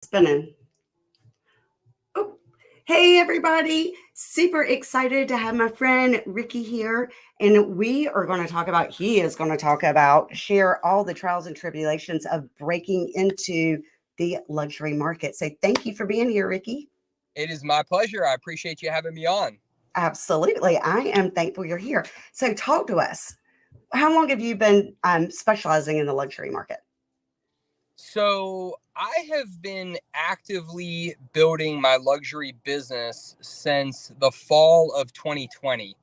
Spinning. Oh, hey everybody. Super excited to have my friend Ricky here. And he is going to talk about, share all the trials and tribulations of breaking into the luxury market. So thank you for being here, Ricky. It is my pleasure. I appreciate you having me on. Absolutely. I am thankful you're here. So talk to us. How long have you been specializing in the luxury market? So, I have been actively building my luxury business since the fall of 2020.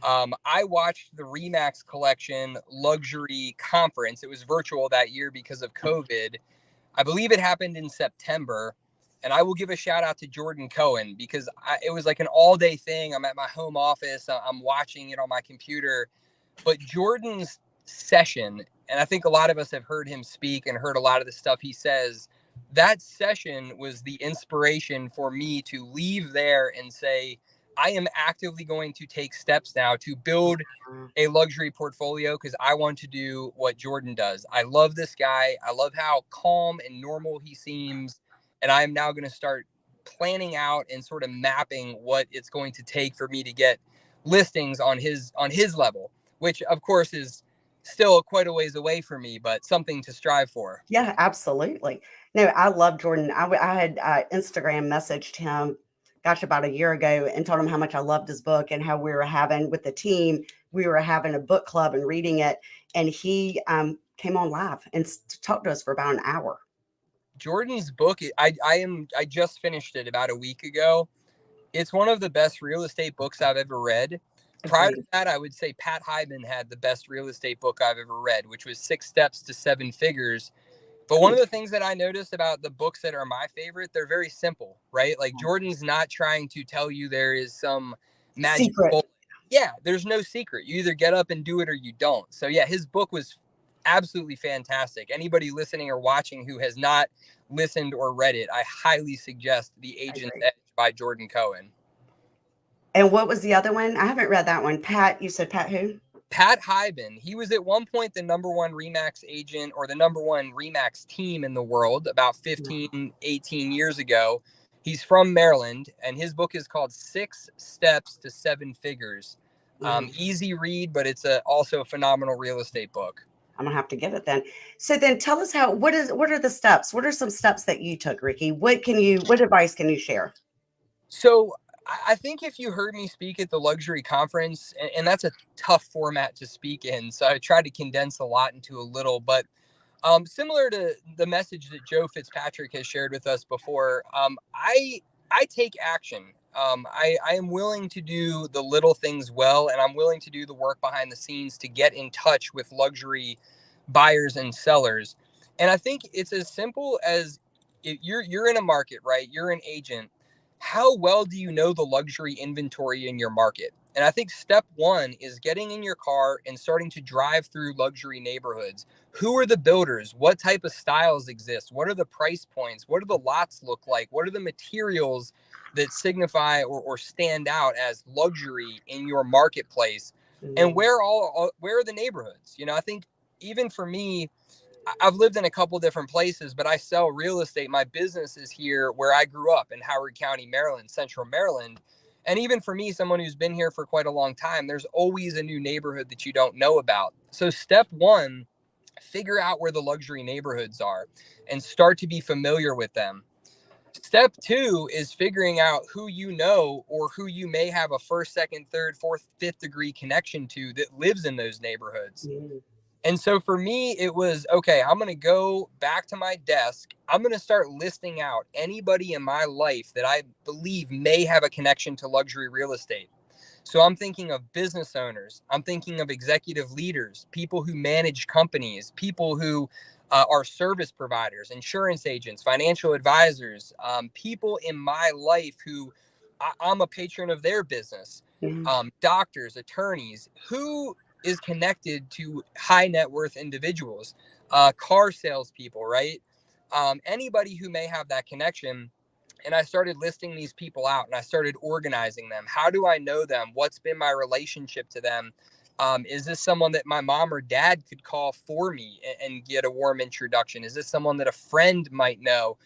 I watched the Remax Collection Luxury Conference. It was virtual that year because of COVID. I believe it happened in September. And I will give a shout out to Jordan Cohen because it was like an all day thing. I'm at my home office, I'm watching it on my computer. But Jordan's session, and I think a lot of us have heard him speak and heard a lot of the stuff he says, that session was the inspiration for me to leave there and say, I am actively going to take steps now to build a luxury portfolio because I want to do what Jordan does. I love this guy. I love how calm and normal he seems. And I'm now going to start planning out and sort of mapping what it's going to take for me to get listings on his level, which of course is still quite a ways away for me, but something to strive for. Yeah, absolutely. No, I love Jordan. I had Instagram messaged him, gosh, about a year ago and told him how much I loved his book and how we were having with the team, we were having a book club and reading it. And he came on live and talked to us for about an hour. Jordan's book, I just finished it about a week ago. It's one of the best real estate books I've ever read. Prior to Agreed. that, I would say Pat Hyman had the best real estate book I've ever read, which was Six Steps to Seven Figures. But one Ooh, of the things that I noticed about the books that are my favorite, they're very simple, right? Like Jordan's not trying to tell you there is some magic secret. bullet. Yeah, there's no secret. You either get up and do it or you don't. So yeah, his book was absolutely fantastic. Anybody listening or watching who has not listened or read it, I highly suggest The Agent's Agreed. Edge by Jordan Cohen. And what was the other one? I haven't read that one. Pat, you said Pat who? Pat Hyben, he was at one point the number one Remax agent or the number one Remax team in the world about No. 15, 18 years ago. He's from Maryland, and his book is called Six Steps to Seven Figures. No. Easy read, but it's also a phenomenal real estate book. I'm gonna have to get it then. So then tell us what are the steps? What are some steps that you took, Ricky? What advice can you share? So I think if you heard me speak at the luxury conference, and that's a tough format to speak in, so I tried to condense a lot into a little, but similar to the message that Joe Fitzpatrick has shared with us before, I take action. I am willing to do the little things well, and I'm willing to do the work behind the scenes to get in touch with luxury buyers and sellers. And I think it's as simple as if you're in a market, right? You're an agent. How well do you know the luxury inventory in your market? And I think step one is getting in your car and starting to drive through luxury neighborhoods. Who are the builders? What type of styles exist? What are the price points? What do the lots look like? What are the materials that signify or stand out as luxury in your marketplace? And Mm, where are the neighborhoods? I think even for me, I've lived in a couple different places, but I sell real estate. My business is here where I grew up in Howard County, Maryland, Central Maryland. And even for me, someone who's been here for quite a long time, there's always a new neighborhood that you don't know about. So, step one, figure out where the luxury neighborhoods are and start to be familiar with them. Step two is figuring out who you know or who you may have a first, second, third, fourth, fifth degree connection to that lives in those neighborhoods. mm, And so for me, it was okay, I'm going to go back to my desk. I'm going to start listing out anybody in my life that I believe may have a connection to luxury real estate. So I'm thinking of business owners. I'm thinking of executive leaders, people who manage companies, people who are service providers, insurance agents, financial advisors, people in my life who I'm a patron of their business, mm. doctors, attorneys, who is connected to high net worth individuals, car salespeople, right? Anybody who may have that connection. And I started listing these people out and I started organizing them. How do I know them? What's been my relationship to them? Is this someone that my mom or dad could call for me and get a warm introduction? Is this someone that a friend might know?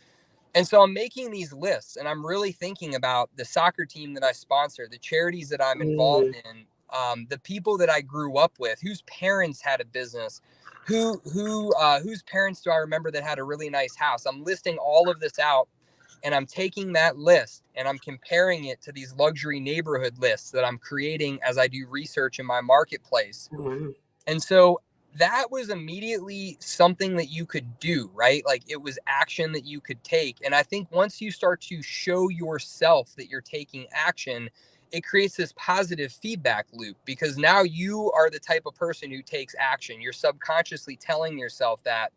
And so I'm making these lists, and I'm really thinking about the soccer team that I sponsor, the charities that I'm involved Mm, in, the people that I grew up with, whose parents had a business, whose parents do I remember that had a really nice house. I'm listing all of this out, and I'm taking that list and I'm comparing it to these luxury neighborhood lists that I'm creating as I do research in my marketplace. wow. And so that was immediately something that you could do, right? Like it was action that you could take. And I think once you start to show yourself that you're taking action, it creates this positive feedback loop because now you are the type of person who takes action. You're subconsciously telling yourself that.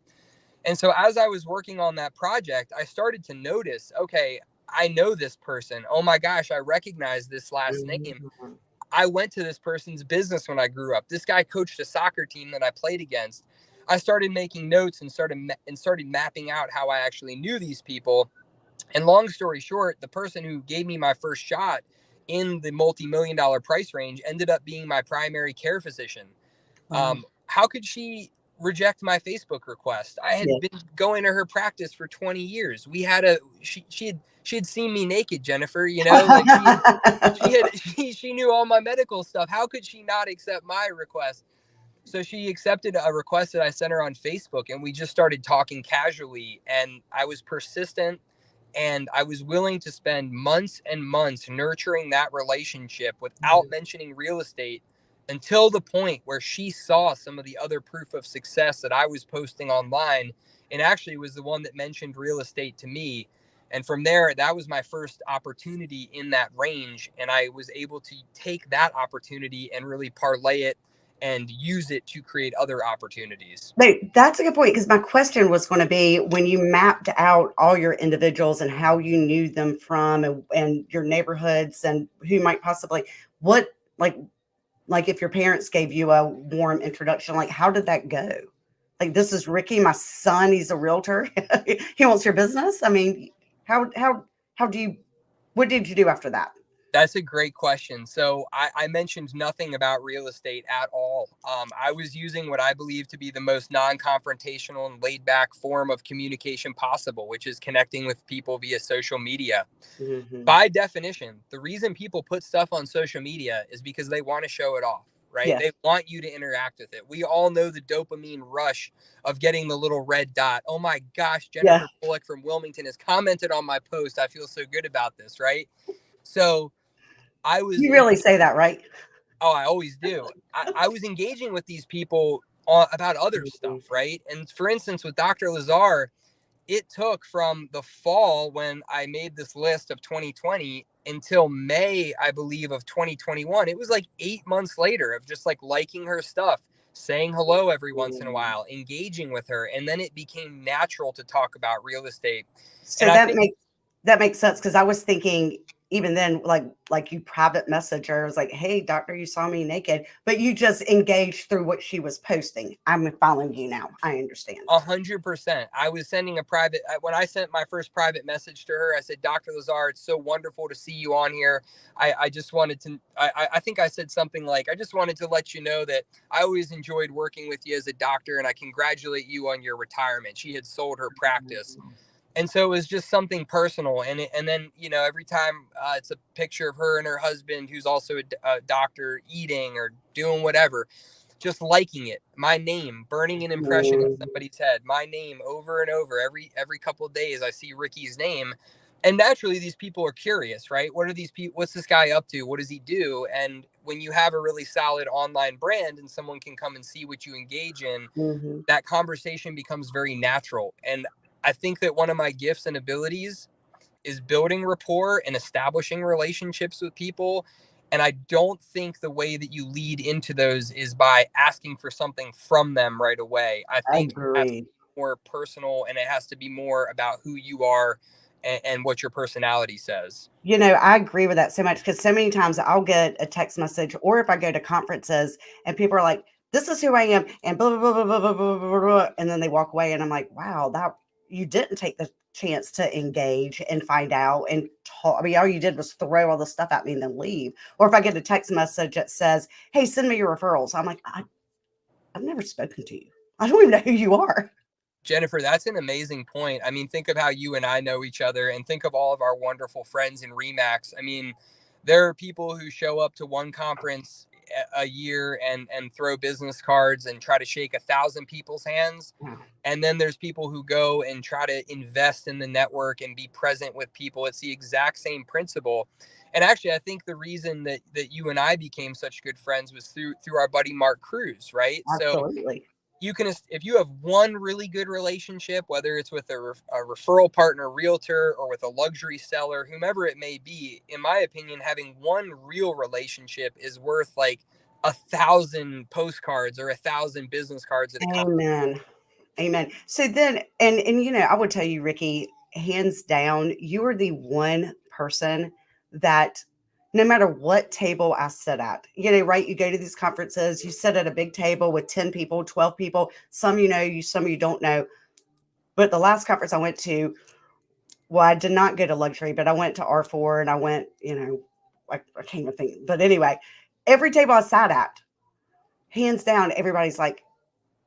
And so as I was working on that project, I started to notice, okay, I know this person. Oh my gosh, I recognize this last name. Mhm. I went to this person's business when I grew up. This guy coached a soccer team that I played against. I started making notes and started mapping out how I actually knew these people. And long story short, the person who gave me my first shot in the multi-million dollar price range ended up being my primary care physician. Wow. How could she reject my Facebook request? I had Yeah. been going to her practice for 20 years. We had a she had seen me naked, Jennifer, like she knew all my medical stuff. How could she not accept my request? So she accepted a request that I sent her on Facebook, and we just started talking casually. And I was persistent, and I was willing to spend months and months nurturing that relationship without mentioning real estate until the point where she saw some of the other proof of success that I was posting online, and actually was the one that mentioned real estate to me. And from there, that was my first opportunity in that range. And I was able to take that opportunity and really parlay it and use it to create other opportunities. No, that's a good point because my question was going to be when you mapped out all your individuals and how you knew them from and your neighborhoods and who might possibly what like if your parents gave you a warm introduction, like how did that go? Like this is Ricky, my son, he's a realtor. He wants your business. I mean, how do you what did you do after that? That's a great question. So I mentioned nothing about real estate at all. I was using what I believe to be the most non-confrontational and laid-back form of communication possible, which is connecting with people via social media. Mhm. By definition, the reason people put stuff on social media is because they want to show it off, right? Yes. They want you to interact with it. We all know the dopamine rush of getting the little red dot. Oh my gosh, Yeah. Jennifer Bullock from Wilmington has commented on my post. I feel so good about this, right? So I was You really say that, right? oh, I always do. I was engaging with these people about other Mhm. stuff, right? And for instance, with Dr. Lazar, it took from the fall when I made this list of 2020 until May, I believe, of 2021. It was like 8 months later of just like liking her stuff, saying hello every once in a Mhm. while, engaging with her. And then it became natural to talk about real estate. And So I think that makes sense because I was thinking even then, like you private message her, I was like, "Hey, doctor, you saw me naked," but you just engaged through what she was posting. I'm following you now. I understand. 100%. I was sending a private, when I sent my first private message to her, I said, Dr. Lazar, it's so wonderful to see you on here. I just wanted to, I think I said something like, I just wanted to let you know that I always enjoyed working with you as a doctor and I congratulate you on your retirement. She had sold her practice. And so it was just something personal. And then, every time it's a picture of her and her husband, who's also a doctor, eating or doing whatever, just liking it, my name, burning an impression in Mhm. somebody's head, my name over and over. Every couple of days I see Ricky's name. And naturally these people are curious, right? What are these people, what's this guy up to, what does he do? And when you have a really solid online brand and someone can come and see what you engage in, Mhm. that conversation becomes very natural. And I think that one of my gifts and abilities is building rapport and establishing relationships with people. And I don't think the way that you lead into those is by asking for something from them right away. I think it has to Agreed. be more personal and it has to be more about who you are and what your personality says. I agree with that so much because so many times I'll get a text message or if I go to conferences and people are like, "This is who I am," and blah, blah, blah, blah, blah, blah, blah, blah, and then they walk away and I'm like, "Wow, that you didn't take the chance to engage and find out and talk." I mean, all you did was throw all the stuff at me and then leave. Or if I get a text message that says, "Hey, send me your referrals." I'm like, I've never spoken to you. I don't even know who you are. Jennifer, that's an amazing point. I mean, think of how you and I know each other, and think of all of our wonderful friends in Remax. I mean, there are people who show up to one conference a year and throw business cards and try to shake 1,000 people's hands. Wow. And then there's people who go and try to invest in the network and be present with people. It's the exact same principle. And actually, I think the reason that you and I became such good friends was through our buddy Mark Cruz, right? So Absolutely. you can, if you have one really good relationship, whether it's with a referral partner, realtor, or with a luxury seller, whomever it may be, in my opinion, having one real relationship is worth like 1,000 postcards or 1,000 business cards at a conference. Amen. Amen. So then, and I would tell you, Ricky, hands down, you are the one person that no matter what table I sit at, right? You go to these conferences, you sit at a big table with 10 people, 12 people, some some you don't know. But the last conference I went to, well, I did not go to luxury, but I went to R4 and I went, I can't even think. But anyway, every table I sat at, hands down, everybody's like,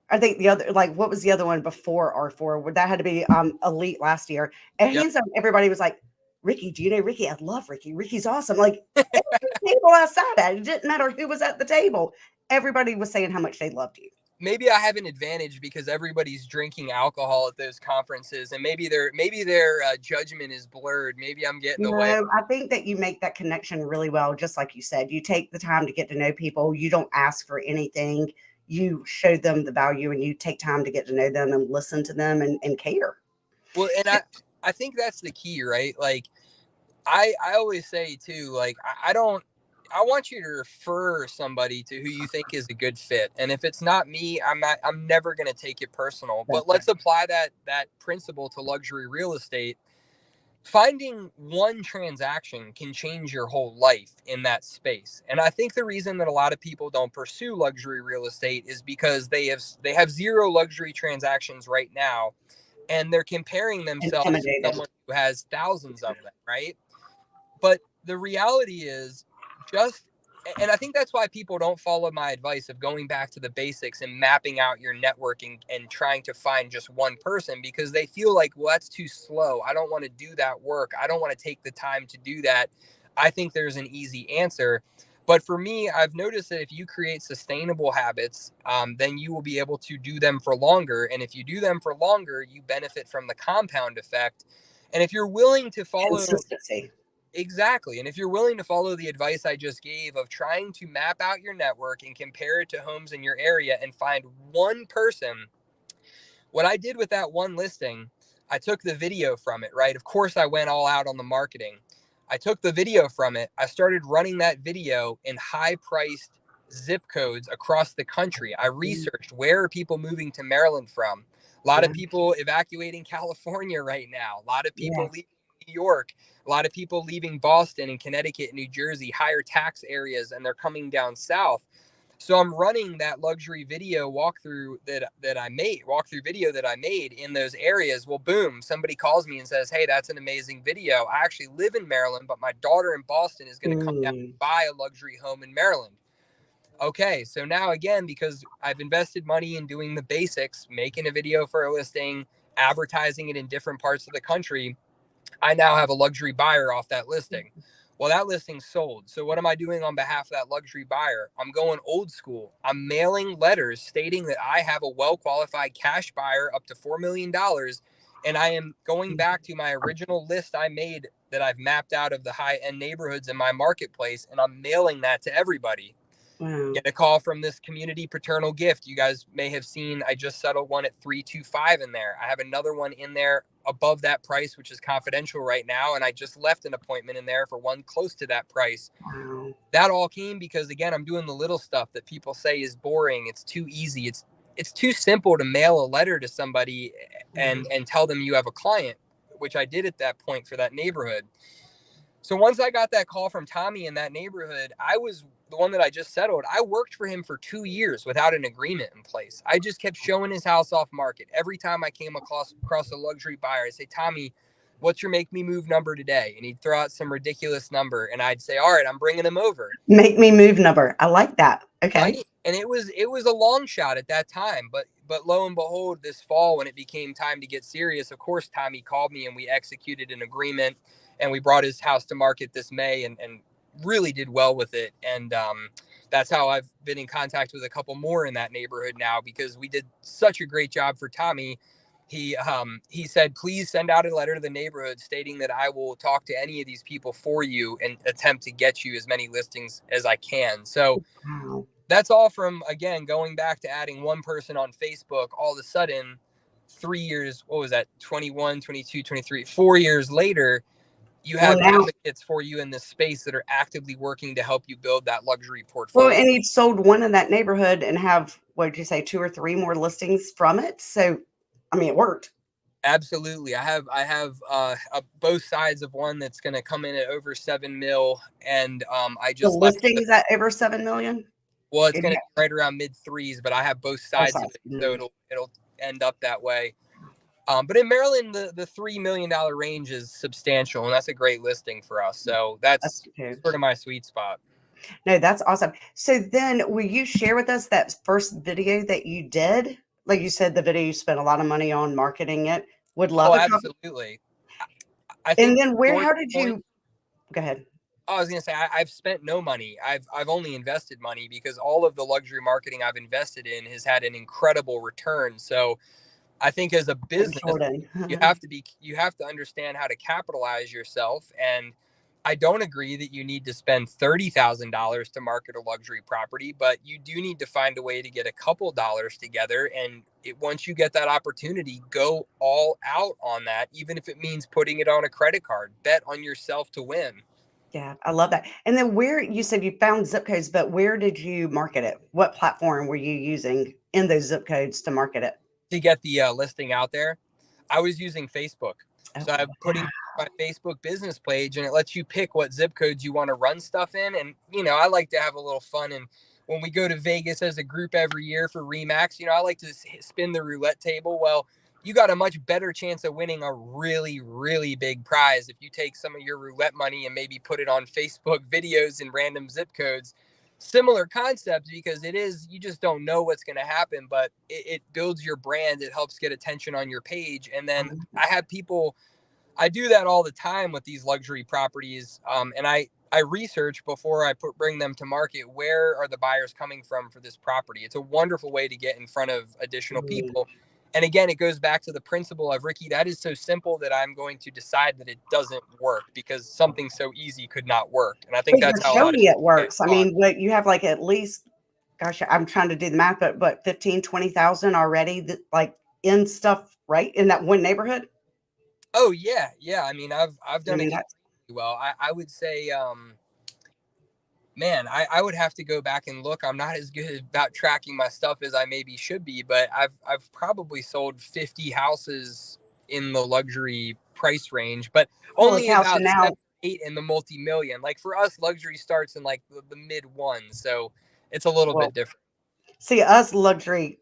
I think the other, like, what was the other one before R4? That had to be Elite last year. And Yep. hands down, everybody was like, Ricky, do you know Ricky? I love Ricky. Ricky's awesome. Like, every table I sat at, it didn't matter who was at the table. Everybody was saying how much they loved you. Maybe I have an advantage because everybody's drinking alcohol at those conferences, and maybe their judgment is blurred. Maybe I'm getting away. I think that you make that connection really well. Just like you said, you take the time to get to know people. You don't ask for anything. You show them the value and you take time to get to know them and listen to them and care. Well, and I think that's the key, right? Like I always say too, like I want you to refer somebody to who you think is a good fit. And if it's not me, I'm never going to take it personal. But let's apply that principle to luxury real estate. Finding one transaction can change your whole life in that space. And I think the reason that a lot of people don't pursue luxury real estate is because they have zero luxury transactions right now, and they're comparing themselves to Intimidated. someone who has thousands of them, right? But the reality is just, and I think that's why people don't follow my advice of going back to the basics and mapping out your networking and trying to find just one person, because they feel like, well, that's too slow. I don't want to do that work. I don't want to take the time to do that. I think there's an easy answer. But for me, I've noticed that if you create sustainable habits, then you will be able to do them for longer. And if you do them for longer, you benefit from the compound effect. And if you're willing to follow Consistency. Exactly. And if you're willing to follow the advice I just gave of trying to map out your network and compare it to homes in your area and find one person, what I did with that one listing, I took the video from it, right? Of course, I went all out on the marketing. I took the video from it. I started running that video in high priced zip codes across the country. I researched where are people moving to Maryland from. A lot of people evacuating California right now. A lot of people leaving New York. A lot of people leaving Boston and Connecticut and New Jersey, higher tax areas, and they're coming down south. So I'm running that luxury video walkthrough video that I made in those areas. Well, boom, somebody calls me and says, hey, that's an amazing video. I actually live in Maryland, but my daughter in Boston is going to come down and buy a luxury home in Maryland. Okay, so now again, because I've invested money in doing the basics, making a video for a listing, advertising it in different parts of the country, I now have a luxury buyer off that listing. Well, that listing sold. So what am I doing on behalf of that luxury buyer? I'm going old school. I'm mailing letters stating that I have a well-qualified cash buyer up to $4 million. And I am going back to my original list I made that I've mapped out of the high-end neighborhoods in my marketplace. And I'm mailing that to everybody. Wow. Get a call from this community paternal gift. You guys may have seen, I just settled one at 325 in there. I have another one in there above that price, which is confidential right now. And I just left an appointment in there for one close to that price. Wow. That all came because, again, I'm doing the little stuff that people say is boring. It's too easy. It's too simple to mail a letter to somebody and tell them you have a client, which I did at that point for that neighborhood. So once I got that call from Tommy in that neighborhood, I was the one that I just settled. I worked for him for 2 years without an agreement in place. I just kept showing his house off market. Every time I came across a luxury buyer, I'd say, Tommy, what's your make me move number today? And he'd throw out some ridiculous number. And I'd say, all right, I'm bringing him over. Make me move number. I like that. Okay. Right? And it was a long shot at that time, but but lo and behold, this fall when it became time to get serious, of course, Tommy called me and we executed an agreement, and we brought his house to market this May, and really did well with it. And that's how I've been in contact with a couple more in that neighborhood now, because we did such a great job for Tommy. He said, please send out a letter to the neighborhood stating that I will talk to any of these people for you and attempt to get you as many listings as I can. So Wow. that's all from, again, going back to adding one person on Facebook. All of a sudden, 3 years, what was that, 21, 22, 23, 4 years later, you Well, have now, advocates for you in this space that are actively working to help you build that luxury well, portfolio. and you sold one in that neighborhood and have, what did you say, 2 or 3 more listings from it? So, I mean, it worked. Absolutely. I have both sides of one that's going to come in at over 7 mil. And I The just left, listings at over 7 million? well, it's If going you to be right around mid threes, but I have both oh, sides sorry. of it. So it'll end up that way. But in Maryland, the $3 million range is substantial, and that's a great listing for us. So That's that's okay. sort of my sweet spot. No, that's awesome. So then will you share with us that first video that you did? Like you said, the video you spent a lot of money on marketing it. Would love Oh, a copy. absolutely. I I And think then where, story how did point. you go ahead? I was gonna say I've spent no money. I've only invested money because all of the luxury marketing I've invested in has had an incredible return. So I think as a Like business, Jordan. you have to understand how to capitalize yourself. And I don't agree that you need to spend $30,000 to market a luxury property, but you do need to find a way to get a couple dollars together. And once you get that opportunity, go all out on that, even if it means putting it on a credit card. Bet on yourself to win. Yeah, I love that. And then where you said you found zip codes, but where did you market it? What platform were you using in those zip codes to market it? To get the listing out there, I was using Facebook. Oh, So I'm putting my Facebook business page, and it lets you pick what zip codes you want to run stuff in. And, I like to have a little fun. And when we go to Vegas as a group every year for Remax, I like to spin the roulette table. Well, you got a much better chance of winning a really, really big prize if you take some of your roulette money and maybe put it on Facebook videos in random zip codes. Similar concept, because it is, you just don't know what's going to happen, but it builds your brand. It helps get attention on your page. And then I have people, I do that all the time with these luxury properties. And I research before I bring them to market. Where are the buyers coming from for this property? It's a wonderful way to get in front of additional mm, people. And again, it goes back to the principle of, Ricky, that is so simple that I'm going to decide that it doesn't work because something so easy could not work. And I think but you're that's how a lot of showing it people get works. I caught. mean, what you have like at least, gosh, I'm trying to do the math, but 15, 20,000 already that like in stuff, right? In that one neighborhood. Oh yeah, yeah. I mean, I've I done mean, that's extremely well. I would say, man, I would have to go back and look. I'm not as good about tracking my stuff as I maybe should be, but I've probably sold 50 houses in the luxury price range, but holy only cow. So about seven, now, 8 in the multi-million. Like for us, luxury starts in like the mid ones, so it's a little well, bit different. see us luxury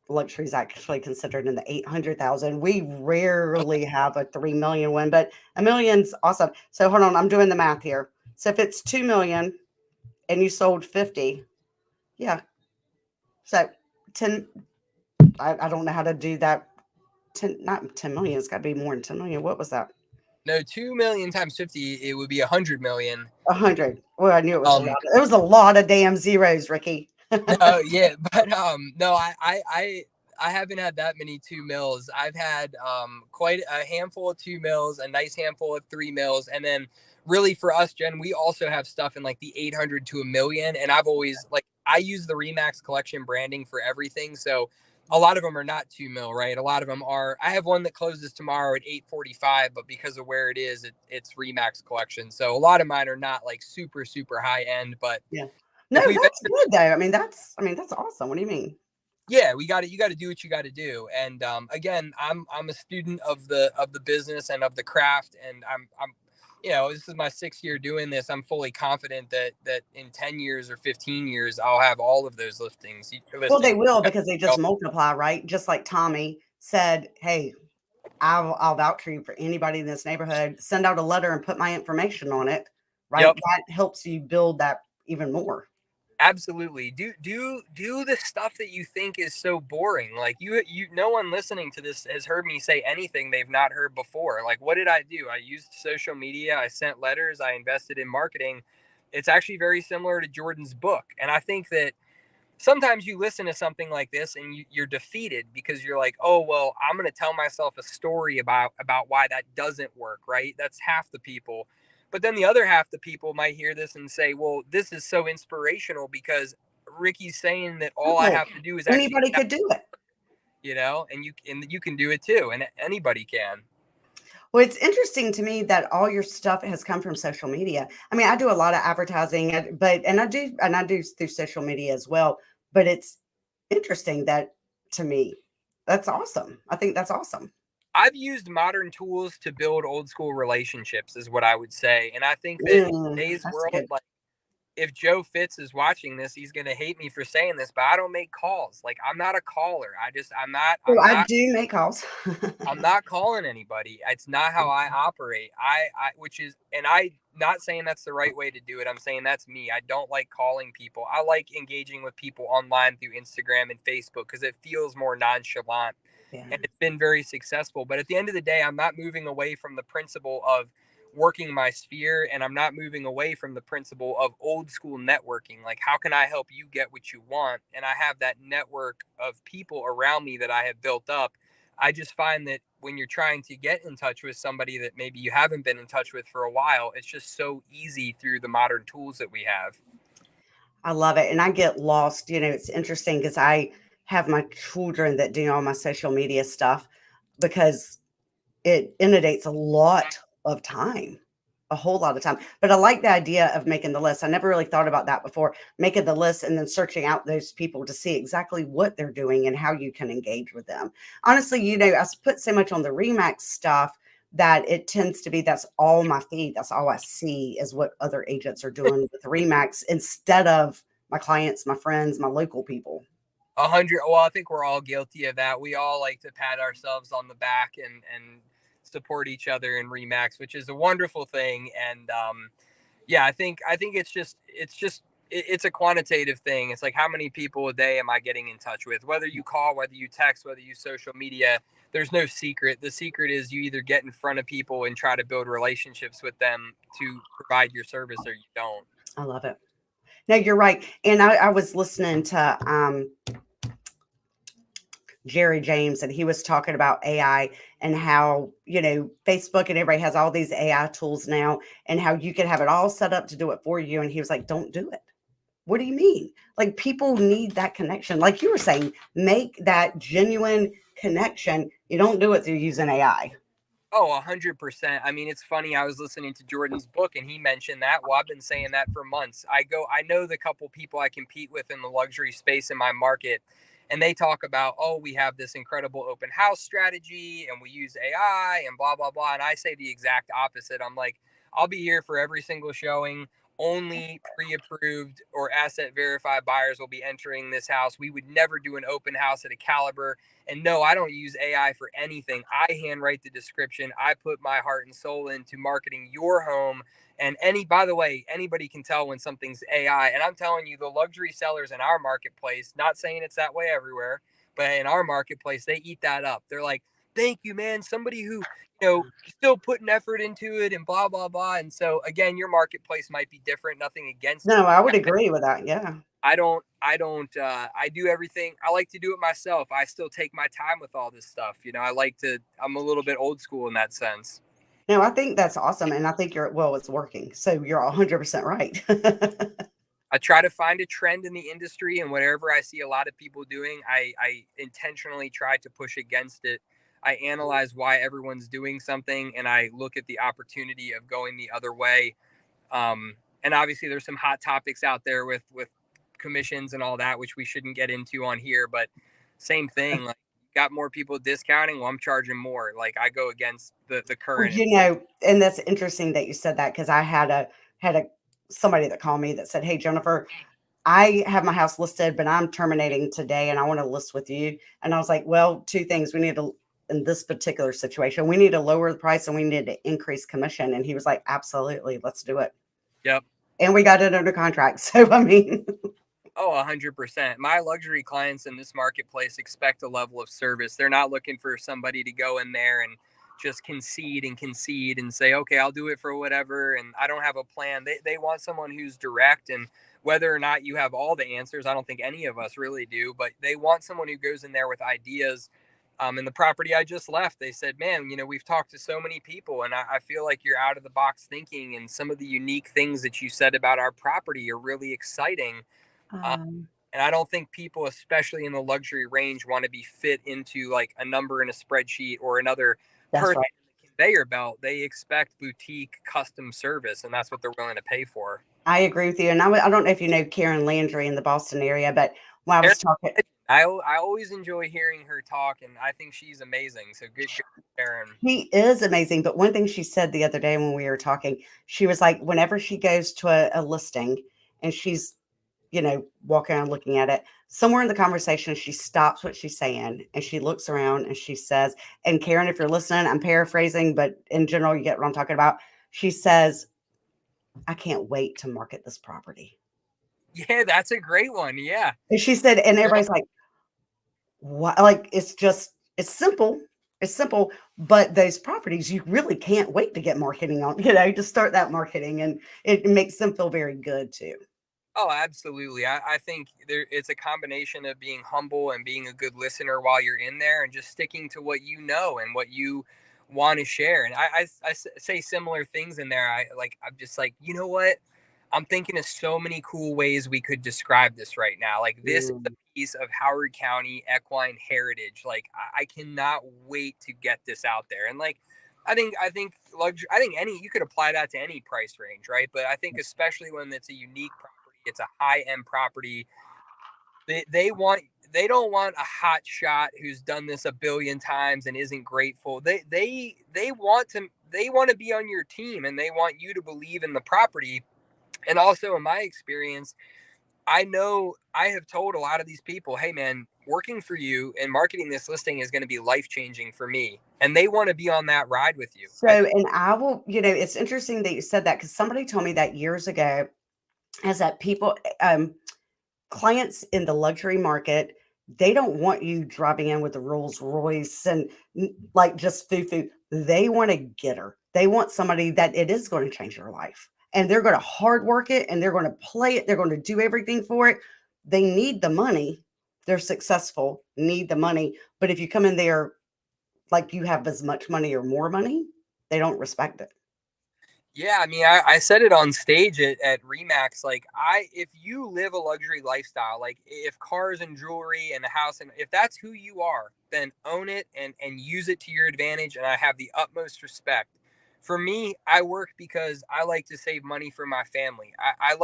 is actually considered in the 800,000. We rarely have a 3 million one, but a million's awesome. So hold on, I'm doing the math here. So if it's 2 million and you sold 50, yeah. So 10, I don't know how to do that. 10, not 10 million. It's got to be more than 10 million. What was that? No, 2 million times 50, it would be 100 million. 100. Well, I knew it was a Um, lot. It was a lot of damn zeros, Ricky. No, yeah, but no, I haven't had that many 2 mils. I've had quite a handful of 2 mils, a nice handful of 3 mils, and then really for us, Jen, we also have stuff in like the 800 to a million. And I've always like I use the Remax collection branding for everything, so a lot of them are not 2 mil, right? A lot of them are. I have one that closes tomorrow at 8:45, but because of where it is, it's Remax collection. So a lot of mine are not like super super high end, but Yeah. No, if we that's good though. I mean, that's awesome. What do you mean? yeah, we got to you got to do what you got to do. And again, I'm a student of the business and of the craft, and I'm this is my 6th year doing this. I'm fully confident that in 10 years or 15 years I'll have all of those Well, they listings. will because they just multiply, right? Just like Tommy said, "Hey, I'll vouch for you for anybody in this neighborhood. Send out a letter and put my information on it." Right? Yep. That helps you build that even more. Absolutely. Do the stuff that you think is so boring. Like no one listening to this has heard me say anything they've not heard before. Like what did I do? I used social media, I sent letters, I invested in marketing. It's actually very similar to Jordan's book. And I think that sometimes you listen to something like this and you're defeated because you're like, oh well, I'm going to tell myself a story about why that doesn't work, right? That's half the people. But then the other half the people might hear this and say, well, this is so inspirational because Ricky's saying that all I Right. have to do is actually, Anybody could do it. and you can do it too, and anybody can. Well, it's interesting to me that all your stuff has come from social media. I mean, I do a lot of advertising, and I do through social media as well. But it's interesting that to me, that's awesome. I think that's awesome. I've used modern tools to build old school relationships, is what I would say, and I think that in today's That's world, good. like, if Joe Fitz is watching this, he's going to hate me for saying this, but I don't make calls. Like I'm not a caller. Well, I do make calls. I'm not calling anybody. It's not how I operate. Which is, and I, not saying that's the right way to do it. I'm saying that's me. I don't like calling people. I like engaging with people online through Instagram and Facebook because it feels more nonchalant, Yeah, and it's been very successful. But at the end of the day, I'm not moving away from the principle of working my sphere, and I'm not moving away from the principle of old school networking. Like, how can I help you get what you want? And I have that network of people around me that I have built up. I just find that when you're trying to get in touch with somebody that maybe you haven't been in touch with for a while, it's just so easy through the modern tools that we have. I love it, and I get lost. It's interesting because I have my children that do all my social media stuff because it inundates a lot of time, a whole lot of time. But I like the idea of making the list. I never really thought about that before, making the list and then searching out those people to see exactly what they're doing and how you can engage with them. Honestly, I put so much on the Remax stuff that it tends to be that's all my feed. That's all I see is what other agents are doing with the Remax instead of my clients, my friends, my local people. 100. Well, I think we're all guilty of that. We all like to pat ourselves on the back and support each other in Remax, which is a wonderful thing. And yeah, I think it's a quantitative thing. It's like how many people a day am I getting in touch with? Whether you call, whether you text, whether you use social media, there's no secret. The secret is you either get in front of people and try to build relationships with them to provide your service, or you don't. I love it. No, you're right. And I was listening to Jerry James, and he was talking about AI and how, Facebook and everybody has all these AI tools now, and how you can have it all set up to do it for you. And he was like, don't do it. What do you mean? Like, people need that connection. Like you were saying, make that genuine connection. You don't do it through using AI. Oh, 100%. I mean, it's funny. I was listening to Jordan's book and he mentioned that. Well, I've been saying that for months. I know the couple people I compete with in the luxury space in my market, and they talk about, oh, we have this incredible open house strategy and we use AI and blah, blah, blah. And I say the exact opposite. I'm like, I'll be here for every single showing. Only pre approved or asset verified buyers will be entering this house. We would never do an open house at a caliber. And no, I don't use AI for anything. I handwrite the description. I put my heart and soul into marketing your home. And by the way, anybody can tell when something's AI. And I'm telling you, the luxury sellers in our marketplace, not saying it's that way everywhere, but in our marketplace, they eat that up. They're like, thank you, man. Somebody who, still putting effort into it and blah, blah, blah. And so again, your marketplace might be different. Nothing against No, it. I would agree with that. Yeah. I do everything. I like to do it myself. I still take my time with all this stuff. I'm a little bit old school in that sense. No, I think that's awesome. And I think it's working. So you're 100% right. I try to find a trend in the industry, and whatever I see a lot of people doing, I intentionally try to push against it. I analyze why everyone's doing something, and I look at the opportunity of going the other way. And obviously, there's some hot topics out there with commissions and all that, which we shouldn't get into on here. But same thing, like got more people discounting, well, I'm charging more. Like I go against the Well, current. and that's interesting that you said that because I had a somebody that called me that said, "Hey, Jennifer, I have my house listed, but I'm terminating today, and I want to list with you." And I was like, "Well, two things. We need to, in this particular situation, we need to lower the price and we need to increase commission." And he was like, "Absolutely, let's do it." Yep. And we got it under contract. So I mean, Oh, 100%. My luxury clients in this marketplace expect a level of service. They're not looking for somebody to go in there and just concede and say, okay, I'll do it for whatever. And I don't have a plan. They want someone who's direct, and whether or not you have all the answers, I don't think any of us really do, but they want someone who goes in there with ideas. In the property I just left, they said, man, we've talked to so many people, and I feel like you're out of the box thinking. And some of the unique things that you said about our property are really exciting. Um, Um, and I don't think people, especially in the luxury range, want to be fit into like a number in a spreadsheet or another that's person right. in the conveyor belt. They expect boutique custom service, and that's what they're willing to pay for. I agree with you. And I don't know if you know Karen Landry in the Boston area, but when I Karen, was talking, I always enjoy hearing her talk, and I think she's amazing. So good Karen. she is amazing. But one thing she said the other day when we were talking, she was like, whenever she goes to a listing and she's, walking around looking at it, somewhere in the conversation, she stops what she's saying and she looks around and she says, and Karen, if you're listening, I'm paraphrasing, but in general, you get what I'm talking about. She says, I can't wait to market this property. Yeah, that's a great one. Yeah. And she said, and Great. everybody's like, what? Like, it's simple. It's simple, but those properties, you really can't wait to get marketing on, to start that marketing. And it makes them feel very good too. Oh, absolutely. I think it's a combination of being humble and being a good listener while you're in there, and just sticking to what you know and what you want to share. And say similar things in there. I'm just like, you know what? I'm thinking of so many cool ways we could describe this right now. Like, this is a Mm. piece of Howard County equine heritage. Like, I cannot wait to get this out there. And like, I think luxury. I think any you could apply that to any price range, right? But I think especially when it's a unique property, it's a high end property. They want they don't want a hot shot who's done this a billion times and isn't grateful. They want to be on your team, and they want you to believe in the property. And also, in my experience, I know I have told a lot of these people, hey man, working for you and marketing this listing is going to be life changing for me, and they want to be on that ride with you. So, and I will, it's interesting that you said that because somebody told me that years ago, is that people, clients in the luxury market, they don't want you driving in with the Rolls Royce and like just foo. They want a getter. They want somebody that it is going to change their life. And they're going to hard work it and they're going to play it. They're going to do everything for it. They need the money. They're successful, need the money. But if you come in there like you have as much money or more money, they don't respect it. Yeah, I mean, I said it on stage at Remax. Like, if you live a luxury lifestyle, like if cars and jewelry and a house, and if that's who you are, then own it and use it to your advantage. And I have the utmost respect. For me, I work because I like to save money for my family. I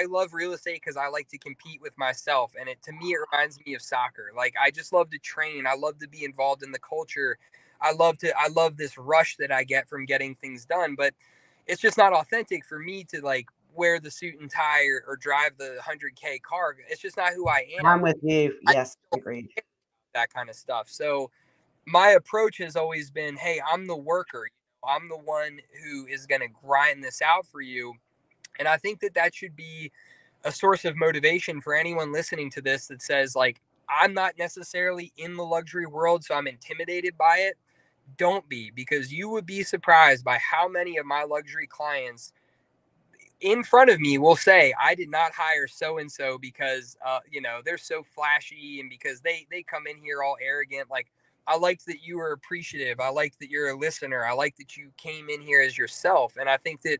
love real estate because I like to compete with myself, and to me it reminds me of soccer. Like, I just love to train. I love to be involved in the culture. I love this rush that I get from getting things done, but it's just not authentic for me to like wear the suit and tie or drive the 100K car. It's just not who I am. I'm with you. I Yes, don't agreed. get that kind of stuff. So my approach has always been, hey, I'm the worker. I'm the one who is going to grind this out for you. And I think that should be a source of motivation for anyone listening to this that says, like, I'm not necessarily in the luxury world, so I'm intimidated by it. Don't be, because you would be surprised by how many of my luxury clients in front of me will say, I did not hire so and so because they're so flashy, and because they come in here all arrogant. Like, I liked that you were appreciative. I like that you're a listener. I like that you came in here as yourself. And I think that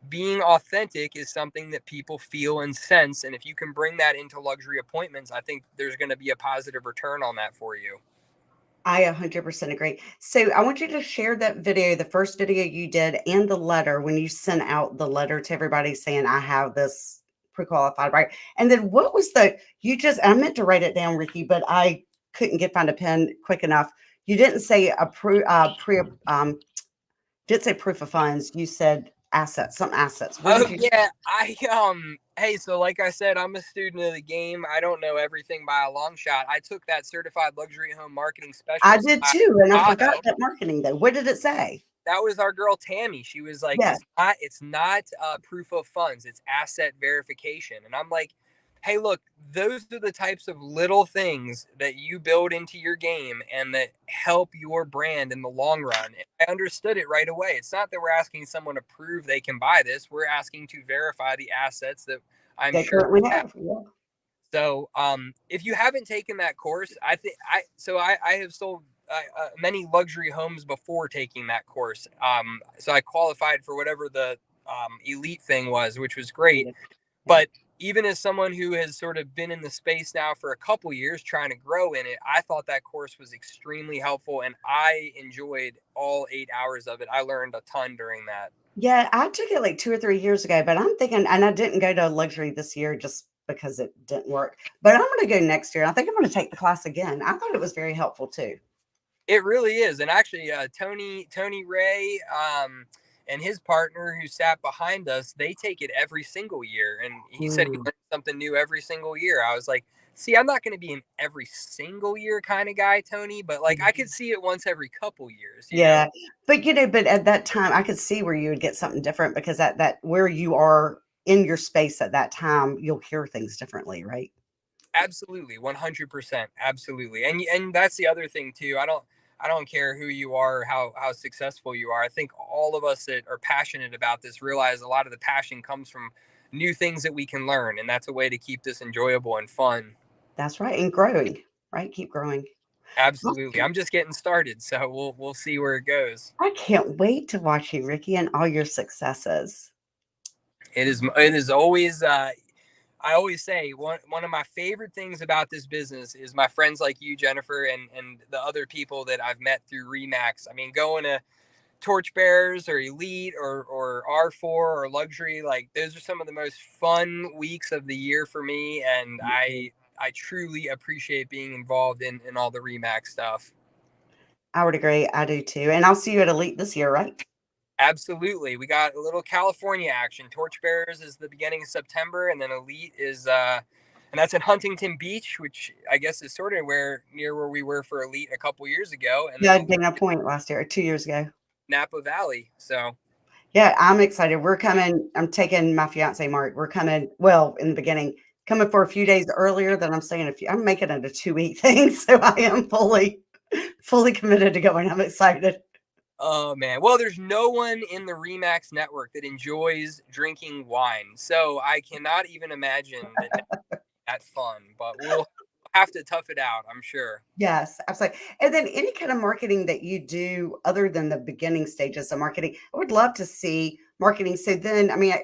being authentic is something that people feel and sense. And if you can bring that into luxury appointments, I think there's going to be a positive return on that for you. I 100% agree. So I want you to share that video, the first video you did, and the letter when you sent out the letter to everybody saying, I have this pre-qualified, right? And then what was I meant to write it down, Ricky, but I couldn't find a pen quick enough. You didn't say did say proof of funds. You said assets, some assets. What Oh did you? yeah, hey, so like I said, I'm a student of the game. I don't know everything by a long shot. I took that certified luxury home marketing I specialist did class too, and I in forgot Colorado. that marketing though. What did it say? That was our girl Tammy. She was like, Yes. it's not proof of funds, it's asset verification. And I'm like, hey, look, those are the types of little things that you build into your game and that help your brand in the long run. And I understood it right away. It's not that we're asking someone to prove they can buy this. We're asking to verify the assets that I'm They sure currently they have. have. Yeah. So, if you haven't taken that course, I have sold many luxury homes before taking that course. So I qualified for whatever the elite thing was, which was great. Yeah. But even as someone who has sort of been in the space now for a couple years trying to grow in it, I thought that course was extremely helpful and I enjoyed all 8 hours of it. I learned a ton during that. Yeah, I took it like 2 or 3 years ago, but I'm thinking, and I didn't go to luxury this year just because it didn't work, but I'm gonna go next year. I think I'm gonna take the class again. I thought it was very helpful too. It really is. And actually, Tony Ray, and his partner who sat behind us, they take it every single year. And he said he Mm, learned something new every single year. I was like, see, I'm not going to be an every single year kind of guy, Tony, but like I could see it once every couple years, you know? yeah, but, but at that time, I could see where you would get something different because that where you are in your space at that time, you'll hear things differently, right? Absolutely, 100%, absolutely. And that's the other thing too. I don't care who you are, or how successful you are. I think all of us that are passionate about this realize a lot of the passion comes from new things that we can learn, and that's a way to keep this enjoyable and fun. That's right, and growing, right? Keep growing. Absolutely. Awesome. I'm just getting started, so we'll see where it goes. I can't wait to watch you, Ricky, and all your successes. It is always I always say one of my favorite things about this business is my friends like you, Jennifer, and the other people that I've met through Remax. I mean, going to Torchbearers or Elite or R4 or Luxury, like those are some of the most fun weeks of the year for me, and I truly appreciate being involved in all the Remax stuff. I would agree. I do too. And I'll see you at Elite this year, right? Absolutely. We got a little California action. Torchbearers is the beginning of September, and then Elite is and that's in Huntington Beach, which I guess is sort of where near where we were for Elite a couple years ago, and Yeah, then Dana Point last year, 2 years ago. Napa Valley. So Yeah, I'm excited. We're coming. I'm taking my fiance Mark. We're coming. Well, in the beginning, coming for a few days earlier than I'm saying a few. I'm making it a 2 week thing, so I am fully committed to going. I'm excited. oh man. Well, there's no one in the Remax network that enjoys drinking wine. So I cannot even imagine that fun, but we'll have to tough it out, I'm sure. Yes, absolutely. And then any kind of marketing that you do other than the beginning stages of marketing, I would love to see marketing. So then, I mean,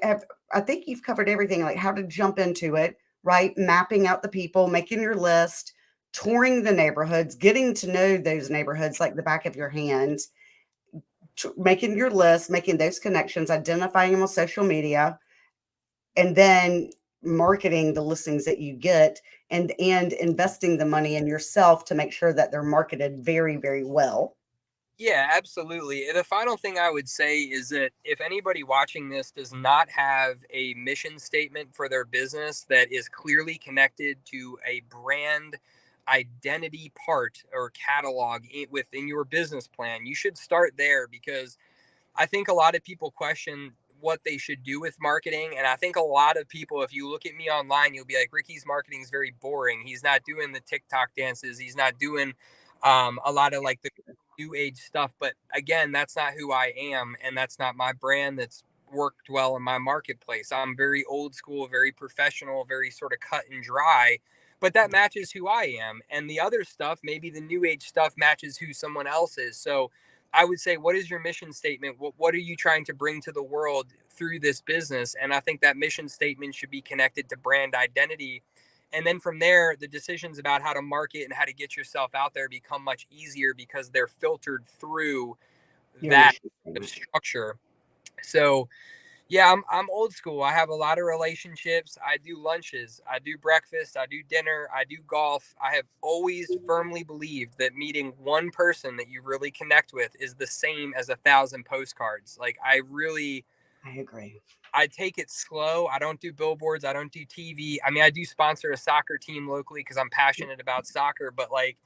I think you've covered everything, like how to jump into it, right? Mapping out the people, making your list, touring the neighborhoods, getting to know those neighborhoods like the back of your hand, making your list, making those connections, identifying them on social media, and then marketing the listings that you get and investing the money in yourself to make sure that they're marketed very, very well. Yeah, absolutely. The final thing I would say is that if anybody watching this does not have a mission statement for their business that is clearly connected to a brand identity part or catalog within your business plan, you should start there because I think a lot of people question what they should do with marketing. And I think a lot of people, if you look at me online, you'll be like, Ricky's marketing is very boring. He's not doing the TikTok dances. He's not doing a lot of like the new age stuff. But again, that's not who I am. And that's not my brand that's worked well in my marketplace. I'm very old school, very professional, very sort of cut and dry. But that matches who I am. And the other stuff, maybe the new age stuff matches who someone else is. So I would say, what is your mission statement? What are you trying to bring to the world through this business? And I think that mission statement should be connected to brand identity. And then from there, the decisions about how to market and how to get yourself out there become much easier because they're filtered through Your that mission statement. structure. So yeah, I'm old school. I have a lot of relationships. I do lunches, I do breakfast, I do dinner, I do golf. I have always firmly believed that meeting one person that you really connect with is the same as 1,000 postcards. Like I agree. I take it slow. I don't do billboards. I don't do TV. I mean, I do sponsor a soccer team locally because I'm passionate about soccer, but like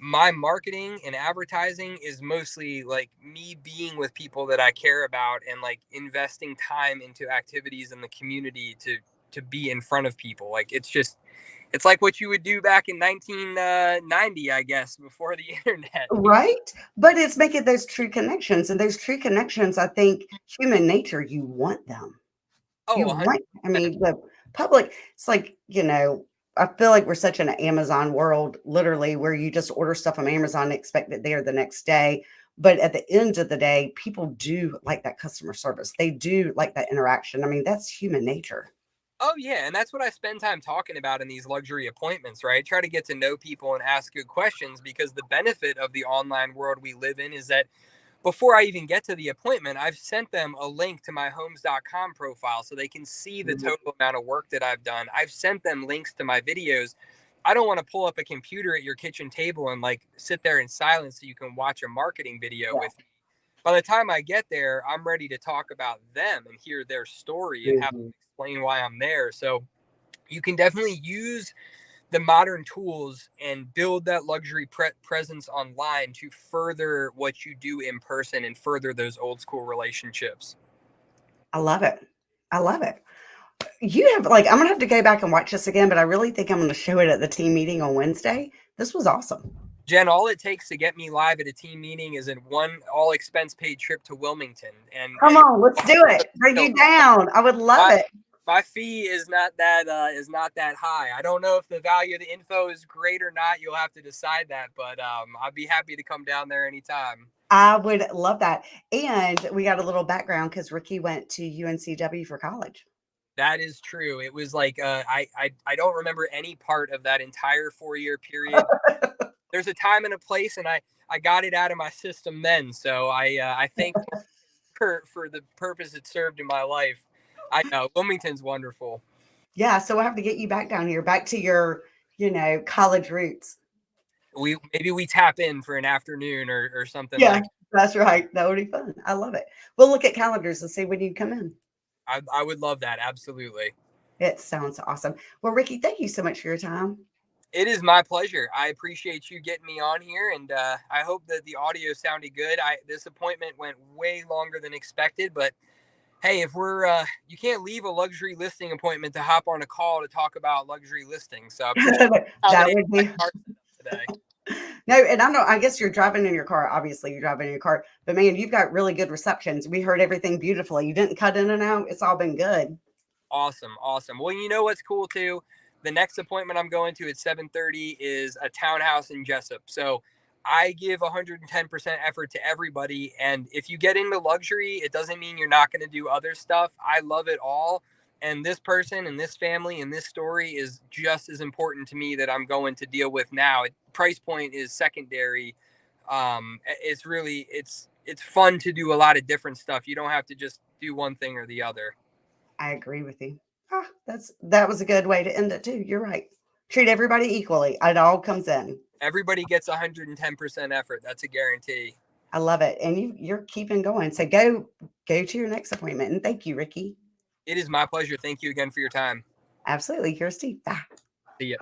my marketing and advertising is mostly like me being with people that I care about and like investing time into activities in the community to to be in front of people. Like it's like what you would do back in 1990, I guess, before the internet. Right? But it's making those true connections, and those true connections, I think, human nature, you want them. Oh, You 100. want I mean, the public it's like, I feel like we're such an Amazon world, literally, where you just order stuff from Amazon and expect it there the next day. But at the end of the day, people do like that customer service. They do like that interaction. I mean, that's human nature. Oh yeah, and that's what I spend time talking about in these luxury appointments, right? Try to get to know people and ask good questions, because the benefit of the online world we live in is that before I even get to the appointment, I've sent them a link to my homes.com profile so they can see the Mhm. total amount of work that I've done. I've sent them links to my videos. I don't want to pull up a computer at your kitchen table and like sit there in silence so you can watch a marketing video Yeah. with me. By the time I get there, I'm ready to talk about them and hear their story and have Mhm. them explain why I'm there. So you can definitely use the modern tools and build that luxury presence online to further what you do in person and further those old school relationships. I love it. I love it. You have like I'm gonna have to go back and watch this again, but I really think I'm gonna show it at the team meeting on Wednesday. This was awesome. Jen, all it takes to get me live at a team meeting is in one all expense paid trip to Wilmington. Come And on, let's do it. Bring so you down. I would love my it. my fee is not that high. I don't know if the value of the info is great or not. You'll have to decide that, but I'd be happy to come down there anytime. I would love that. And we got a little background because Ricky went to UNCW for college. That is true. It was like I don't remember any part of that entire 4 year period. There's a time and a place, and I got it out of my system then. So I thank for the purpose it served in my life. I know Wilmington's wonderful. Yeah, so we'll have to get you back down here, back to your, college roots. We maybe we tap in for an afternoon or something Yeah, like. that's right. That would be fun. I love it. We'll look at calendars and see when you come in. I would love that, absolutely. It sounds awesome. Well, Ricky, thank you so much for your time. It is my pleasure. I appreciate you getting me on here, and I hope that the audio sounded good. This appointment went way longer than expected, but hey, if we're you can't leave a luxury listing appointment to hop on a call to talk about luxury listings. So I appreciate That validating would my be car today. no, and I know I guess you're driving in your car. Obviously, you're driving in your car, but man, you've got really good receptions. We heard everything beautifully. You didn't cut in and out. It's all been good. Awesome, awesome. Well, you know what's cool too? The next appointment I'm going to at 7:30 is a townhouse in Jessup. So I give 110% effort to everybody. And if you get into luxury, it doesn't mean you're not going to do other stuff. I love it all. And this person and this family and this story is just as important to me that I'm going to deal with now. Price point is secondary. It's really it's fun to do a lot of different stuff. You don't have to just do one thing or the other. I agree with you. That was a good way to end it too. You're right. Treat everybody equally. It all comes in. Everybody gets 110% effort. That's a guarantee. I love it, and you're keeping going. So go to your next appointment, and thank you, Ricky. It is my pleasure. Thank you again for your time. Absolutely. Here's Steve. Bye. See ya.